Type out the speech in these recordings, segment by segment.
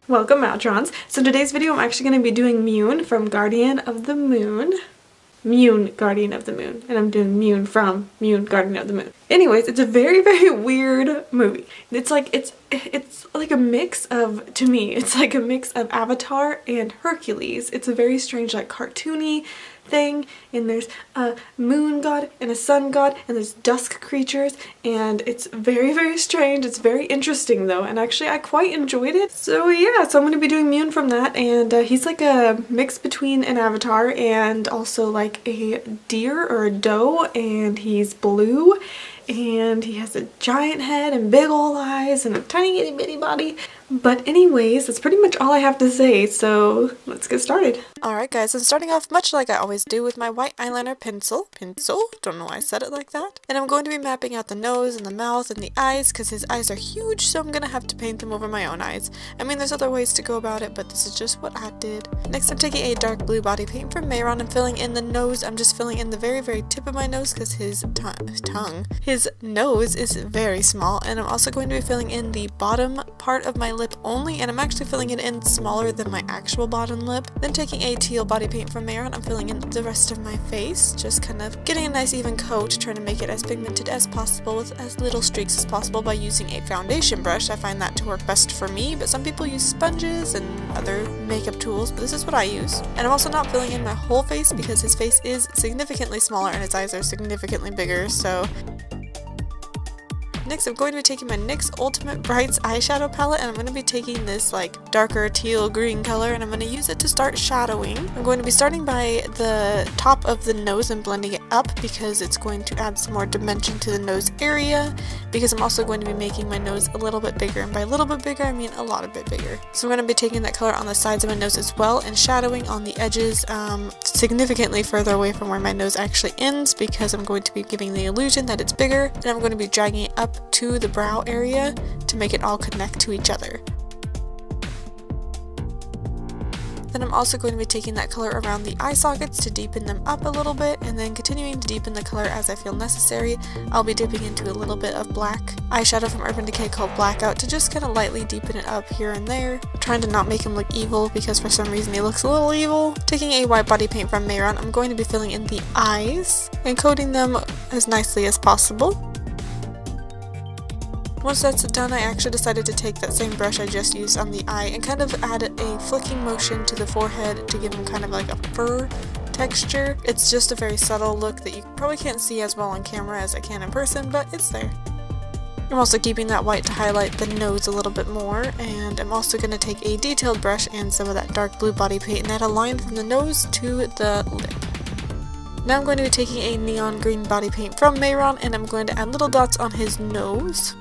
Welcome, Matrons. So today's video I'm actually going to be doing Mune from Guardian of the Moon. Mune, Guardian of the Moon. And I'm doing Mune from Mune, Guardian of the Moon. Anyways, it's a very, very weird movie. It's like a mix of, to me, it's like a mix of Avatar and Hercules. It's a very strange, like, cartoony thing, and there's a moon god and a sun god, and there's dusk creatures, and it's very, very strange. It's very interesting though, and actually I quite enjoyed it. So yeah, so I'm going to be doing Mune from that, and he's like a mix between an avatar and also like a deer or a doe, and he's blue, and he has a giant head and big ol' eyes and a tiny itty bitty body. But anyways, that's pretty much all I have to say, so let's get started. Alright guys, I'm starting off much like I always do with my white eyeliner pencil. Don't know why I said it like that. And I'm going to be mapping out the nose and the mouth and the eyes because his eyes are huge, so I'm going to have to paint them over my own eyes. I mean, there's other ways to go about it, but this is just what I did. Next, I'm taking a dark blue body paint from Mehron and filling in the nose. I'm just filling in the very, very tip of my nose because his nose is very small. And I'm also going to be filling in the bottom part of my lip only, and I'm actually filling it in smaller than my actual bottom lip. Then taking a teal body paint from Mehron, I'm filling in the rest of my face, just kind of getting a nice even coat, trying to make it as pigmented as possible with as little streaks as possible by using a foundation brush. I find that to work best for me, but some people use sponges and other makeup tools, but this is what I use. And I'm also not filling in my whole face because his face is significantly smaller and his eyes are significantly bigger, so next, I'm going to be taking my NYX Ultimate Brights eyeshadow palette, and I'm going to be taking this like darker teal green color, and I'm going to use it to start shadowing. I'm going to be starting by the top of the nose and blending it up because it's going to add some more dimension to the nose area, because I'm also going to be making my nose a little bit bigger, and by a little bit bigger I mean a lot of bit bigger. So I'm going to be taking that color on the sides of my nose as well and shadowing on the edges significantly further away from where my nose actually ends, because I'm going to be giving the illusion that it's bigger, and I'm going to be dragging it up to the brow area to make it all connect to each other. Then I'm also going to be taking that color around the eye sockets to deepen them up a little bit, and then continuing to deepen the color as I feel necessary. I'll be dipping into a little bit of black eyeshadow from Urban Decay called Blackout to just kind of lightly deepen it up here and there, trying to not make him look evil because for some reason he looks a little evil. Taking a white body paint from Mehron, I'm going to be filling in the eyes and coating them as nicely as possible. Once that's done, I actually decided to take that same brush I just used on the eye and kind of add a flicking motion to the forehead to give him kind of like a fur texture. It's just a very subtle look that you probably can't see as well on camera as I can in person, but it's there. I'm also keeping that white to highlight the nose a little bit more, and I'm also going to take a detailed brush and some of that dark blue body paint and add a line from the nose to the lip. Now I'm going to be taking a neon green body paint from Mehron, and I'm going to add little dots on his nose.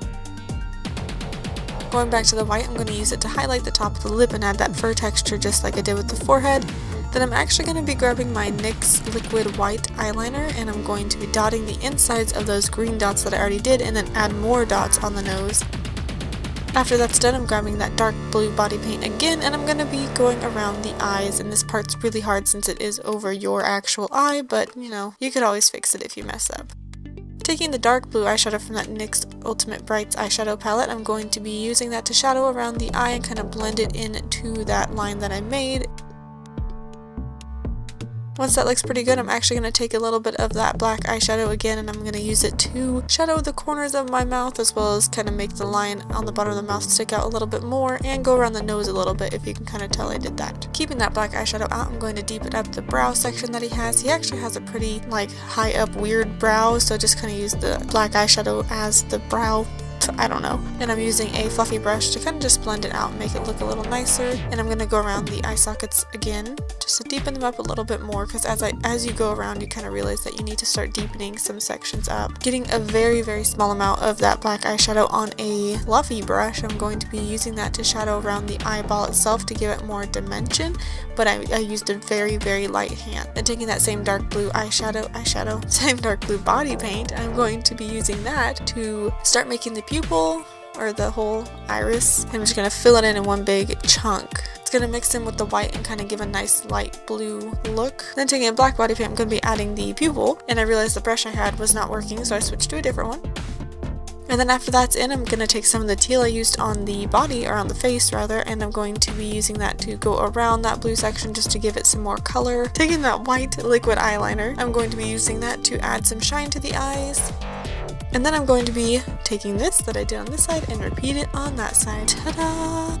Going back to the white, I'm going to use it to highlight the top of the lip and add that fur texture just like I did with the forehead. Then I'm actually going to be grabbing my NYX liquid white eyeliner, and I'm going to be dotting the insides of those green dots that I already did and then add more dots on the nose. After that's done, I'm grabbing that dark blue body paint again, and I'm going to be going around the eyes, and this part's really hard since it is over your actual eye, but you know, you could always fix it if you mess up. Taking the dark blue eyeshadow from that NYX Ultimate Brights eyeshadow palette, I'm going to be using that to shadow around the eye and kind of blend it into that line that I made. Once that looks pretty good, I'm actually going to take a little bit of that black eyeshadow again, and I'm going to use it to shadow the corners of my mouth, as well as kind of make the line on the bottom of the mouth stick out a little bit more and go around the nose a little bit, if you can kind of tell I did that. Keeping that black eyeshadow out, I'm going to deepen up the brow section that he has. He actually has a pretty like high up weird brow, so just kind of use the black eyeshadow as the brow. I don't know. And I'm using a fluffy brush to kind of just blend it out and make it look a little nicer. And I'm going to go around the eye sockets again just to deepen them up a little bit more, because as you go around you kind of realize that you need to start deepening some sections up. Getting a very, very small amount of that black eyeshadow on a fluffy brush, I'm going to be using that to shadow around the eyeball itself to give it more dimension, but I used a very, very light hand. Then taking that same dark blue same dark blue body paint, I'm going to be using that to start making the pupil, or the whole iris. I'm just going to fill it in one big chunk. It's going to mix in with the white and kind of give a nice light blue look. Then taking a black body paint, I'm going to be adding the pupil, and I realized the brush I had was not working, so I switched to a different one. And then after that's in, I'm going to take some of the teal I used on the body, or on the face rather, and I'm going to be using that to go around that blue section just to give it some more color. Taking that white liquid eyeliner, I'm going to be using that to add some shine to the eyes. And then I'm going to be taking this that I did on this side and repeat it on that side. Ta-da!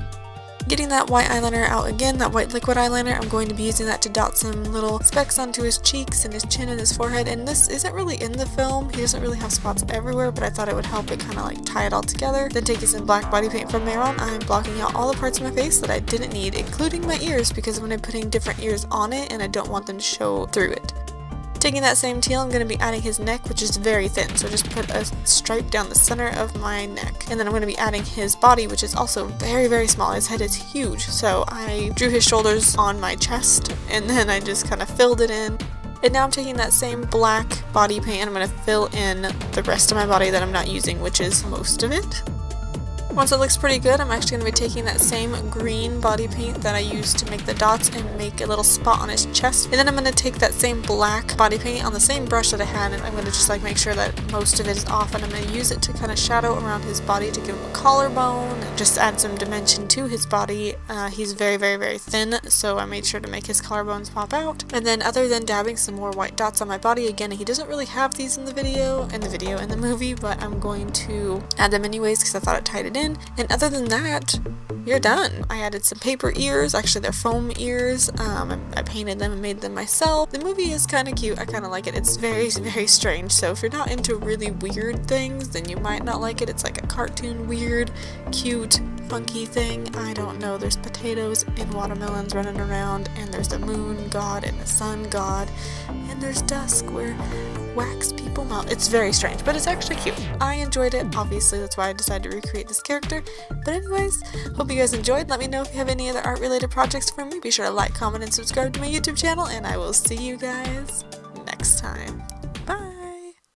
Getting that white eyeliner out again, that white liquid eyeliner, I'm going to be using that to dot some little specks onto his cheeks and his chin and his forehead. And this isn't really in the film, he doesn't really have spots everywhere, but I thought it would help it kind of like tie it all together. Then taking some black body paint from Mehron, I'm blocking out all the parts of my face that I didn't need, including my ears, because when I'm putting different ears on it and I don't want them to show through it. Taking that same teal, I'm going to be adding his neck, which is very thin, so just put a stripe down the center of my neck. And then I'm going to be adding his body, which is also very, very small. His head is huge, so I drew his shoulders on my chest, and then I just kind of filled it in. And now I'm taking that same black body paint, and I'm going to fill in the rest of my body that I'm not using, which is most of it. Once it looks pretty good, I'm actually going to be taking that same green body paint that I used to make the dots and make a little spot on his chest. And then I'm going to take that same black body paint on the same brush that I had, and I'm going to just like make sure that most of it is off, and I'm going to use it to kind of shadow around his body to give him a collarbone, and just add some dimension to his body. He's very, very, very thin, so I made sure to make his collarbones pop out. And then other than dabbing some more white dots on my body, again, he doesn't really have these in the movie, but I'm going to add them anyways because I thought it tied it in. And other than that, you're done. I added some paper ears, actually they're foam ears. I painted them and made them myself. The movie is kind of cute, I kind of like it. It's very, very strange, so if you're not into really weird things, then you might not like it. It's like a cartoon, weird, cute, funky thing. I don't know, there's potatoes and watermelons running around, and there's the moon god and the sun god, and there's dusk where wax people melt. It's very strange, but it's actually cute. I enjoyed it, obviously, that's why I decided to recreate this character. But anyways, hope you guys enjoyed. Let me know if you have any other art related projects for me. Be sure to like, comment, and subscribe to my YouTube channel, and I will see you guys next time.